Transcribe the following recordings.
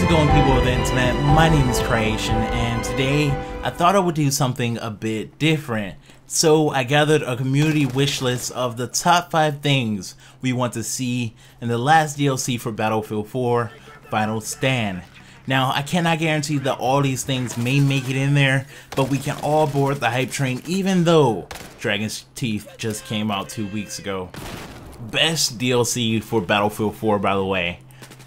it going, people of the internet? My name is Creation, and today I thought I would do something a bit different. So I gathered a community wish list of the top 5 things we want to see in the last DLC for Battlefield 4, Final Stand. Now, I cannot guarantee that all these things may make it in there, but we can all board the hype train even though Dragon's Teeth just came out 2 weeks ago. Best DLC for Battlefield 4, by the way.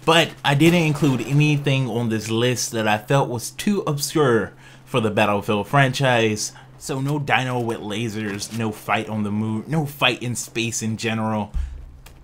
But I didn't include anything on this list that I felt was too obscure for the Battlefield franchise. So no dino with lasers, no fight on the moon, no fight in space in general.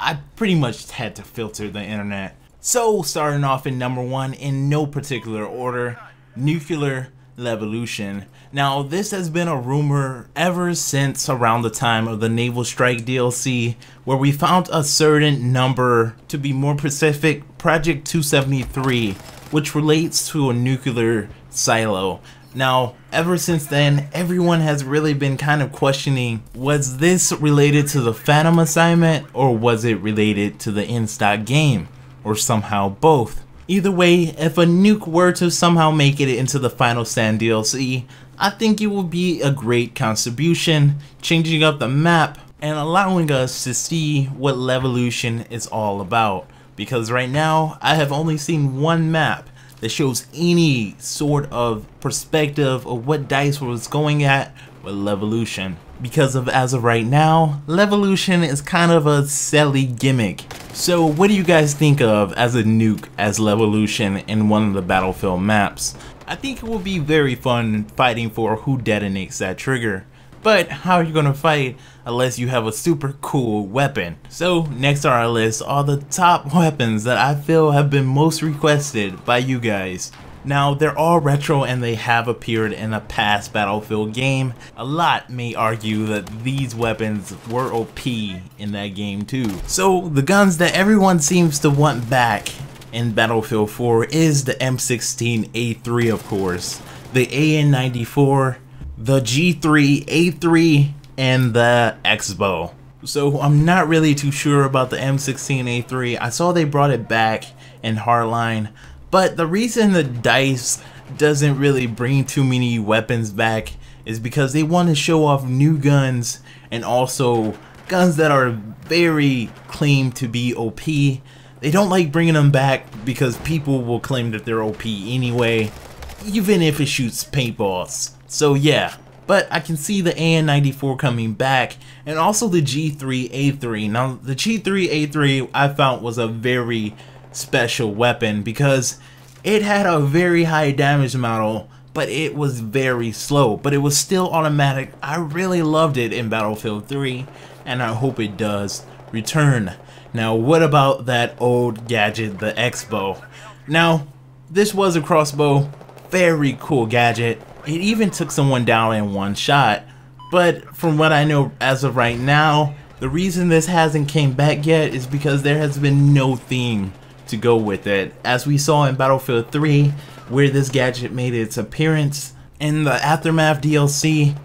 I pretty much had to filter the internet. So starting off in number 1 in no particular order, Nuclear Levolution. Now this has been a rumor ever since around the time of the Naval Strike DLC, where we found a certain number, to be more specific, Project 273, which relates to a nuclear silo. Now, ever since then, everyone has really been kind of questioning, was this related to the Phantom assignment, or was it related to the in-stock game, or somehow both? Either way, if a nuke were to somehow make it into the Final Stand DLC, I think it would be a great contribution, changing up the map and allowing us to see what Levolution is all about. Because right now, I have only seen one map that shows any sort of perspective of what DICE was going at with Levolution. Because of, as of right now, Levolution is kind of a silly gimmick. So what do you guys think of as a nuke as Levolution in one of the Battlefield maps? I think it will be very fun fighting for who detonates that trigger. But how are you gonna fight unless you have a super cool weapon? So next on our list are the top weapons that I feel have been most requested by you guys. Now, they're all retro and they have appeared in a past Battlefield game. A lot may argue that these weapons were OP in that game too. So the guns that everyone seems to want back in Battlefield 4 is the M16A3, of course, the AN94, the G3A3, and the X-Bow. So I'm not really too sure about the M16A3. I saw they brought it back in Hardline. But the reason that DICE doesn't really bring too many weapons back is because they want to show off new guns and also guns that are very claimed to be OP. They don't like bringing them back because people will claim that they're OP anyway, even if it shoots paintballs. So yeah, but I can see the AN94 coming back and also the G3A3. Now the G3A3 I found was a very special weapon because it had a very high damage model, but it was very slow, but it was still automatic. I really loved it in Battlefield 3 and I hope it does return. Now what about that old gadget, the X-Bow? Now this was a crossbow, very cool gadget. It even took someone down in one shot, but from what I know as of right now, the reason this hasn't came back yet is because there has been no theme to go with it. As we saw in Battlefield 3, where this gadget made its appearance in the Aftermath DLC,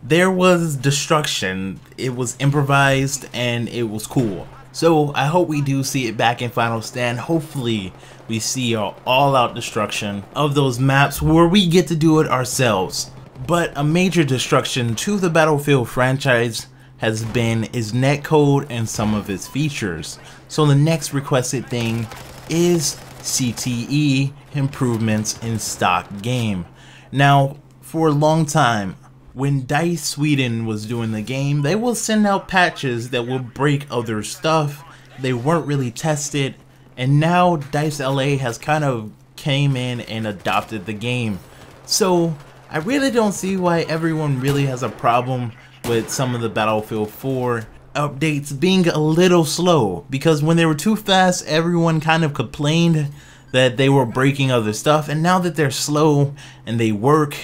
there was destruction. It was improvised and it was cool. So I hope we do see it back in Final Stand. Hopefully we see an all-out destruction of those maps where we get to do it ourselves. But a major destruction to the Battlefield franchise has been its netcode and some of its features. So the next requested thing is CTE improvements in stock game. Now, for a long time, when DICE Sweden was doing the game, they will send out patches that will break other stuff. They weren't really tested, and now DICE LA has kind of came in and adopted the game. So I really don't see why everyone really has a problem with some of the Battlefield 4 updates being a little slow, because when they were too fast, everyone kind of complained that they were breaking other stuff, and now that they're slow and they work,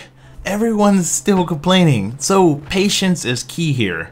everyone's still complaining. So patience is key here.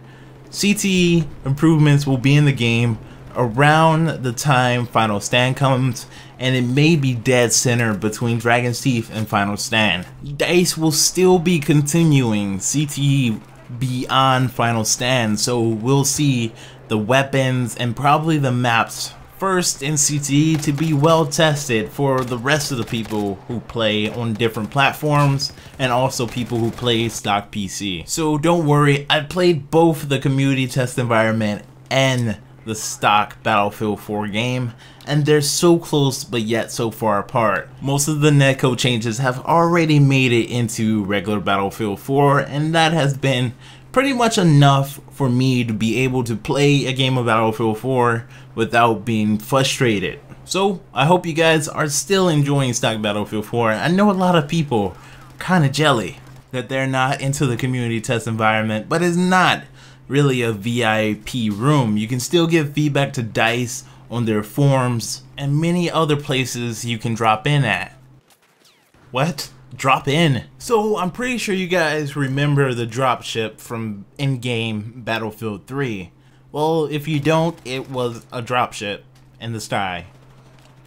CTE improvements will be in the game around the time Final Stand comes, and it may be dead center between Dragon's Teeth and Final Stand. DICE will still be continuing CTE beyond Final Stand, so we'll see the weapons and probably the maps first in CTE to be well tested for the rest of the people who play on different platforms and also people who play stock PC. So don't worry, I played both the community test environment and the stock Battlefield 4 game, and they're so close but yet so far apart. Most of the netcode changes have already made it into regular Battlefield 4, and that has been pretty much enough for me to be able to play a game of Battlefield 4 without being frustrated. So I hope you guys are still enjoying stock Battlefield 4. I know a lot of people are kind of jelly that they're not into the community test environment, but it's not really a VIP room. You can still give feedback to DICE on their forums and many other places you can drop in at. What? Drop in? So I'm pretty sure you guys remember the dropship from in-game Battlefield 3. Well, if you don't, it was a dropship in the sky.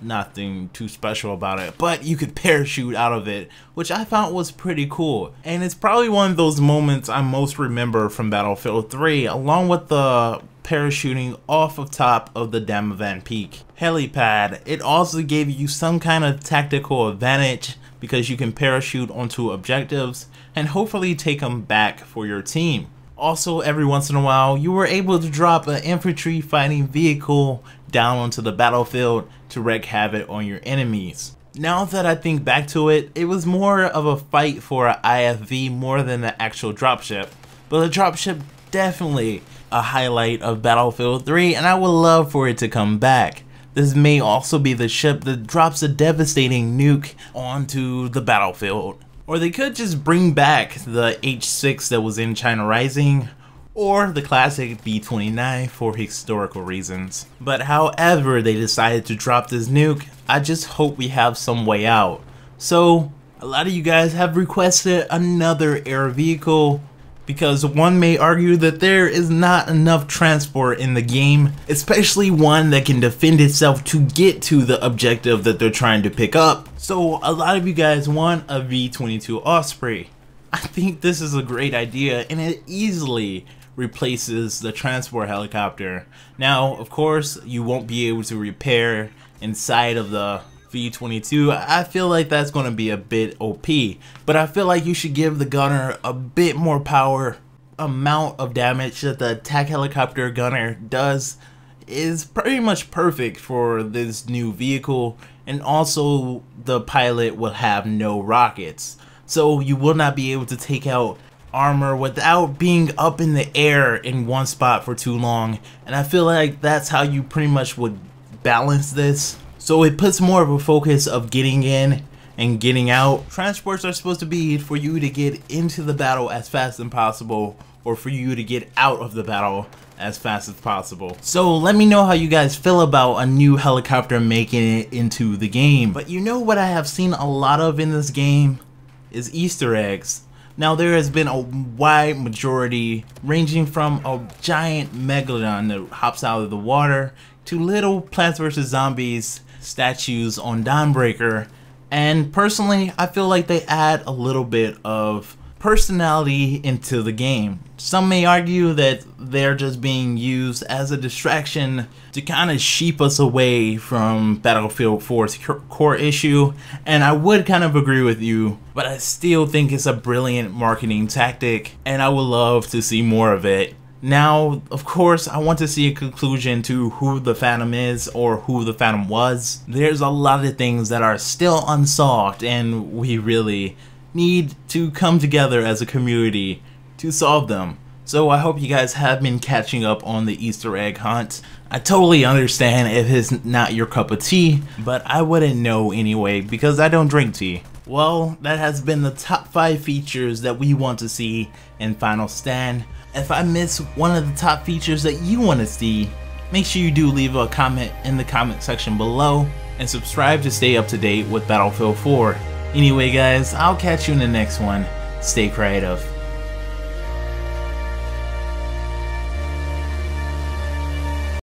Nothing too special about it, but you could parachute out of it, which I found was pretty cool. And it's probably one of those moments I most remember from Battlefield 3, along with the parachuting off of top of the Damavand Peak helipad. It also gave you some kind of tactical advantage because you can parachute onto objectives and hopefully take them back for your team. Also, every once in a while, you were able to drop an infantry fighting vehicle down onto the battlefield to wreak havoc on your enemies. Now that I think back to it, it was more of a fight for an IFV more than the actual dropship. But the dropship definitely a highlight of Battlefield 3, and I would love for it to come back. This may also be the ship that drops a devastating nuke onto the battlefield. Or they could just bring back the H6 that was in China Rising, or the classic B-29 for historical reasons. But however they decided to drop this nuke, I just hope we have some way out. So a lot of you guys have requested another air vehicle, because one may argue that there is not enough transport in the game, especially one that can defend itself to get to the objective that they're trying to pick up. So a lot of you guys want a V-22 Osprey. I think this is a great idea, and it easily replaces the transport helicopter. Now, of course, you won't be able to repair inside of the V-22. I feel like that's going to be a bit OP, but I feel like you should give the gunner a bit more power. Amount of damage that the attack helicopter gunner does is pretty much perfect for this new vehicle, and also the pilot will have no rockets, so you will not be able to take out armor without being up in the air in one spot for too long. And I feel like that's how you pretty much would balance this. So it puts more of a focus of getting in and getting out. Transports are supposed to be for you to get into the battle as fast as possible, or for you to get out of the battle as fast as possible. So let me know how you guys feel about a new helicopter making it into the game. But you know what I have seen a lot of in this game is Easter eggs. Now there has been a wide majority, ranging from a giant megalodon that hops out of the water to little Plants vs. Zombies statues on Dawnbreaker, and personally I feel like they add a little bit of personality into the game. Some may argue that they're just being used as a distraction to kind of sheep us away from Battlefield 4's core issue, and I would kind of agree with you, but I still think it's a brilliant marketing tactic, and I would love to see more of it. Now, of course, I want to see a conclusion to who the Phantom is, or who the Phantom was. There's a lot of things that are still unsolved, and we really need to come together as a community to solve them. So I hope you guys have been catching up on the Easter egg hunt. I totally understand if it's not your cup of tea, but I wouldn't know anyway because I don't drink tea. Well, that has been the top 5 features that we want to see in Final Stand. If I miss one of the top features that you want to see, make sure you do leave a comment in the comment section below, and subscribe to stay up to date with Battlefield 4. Anyway guys, I'll catch you in the next one. Stay creative.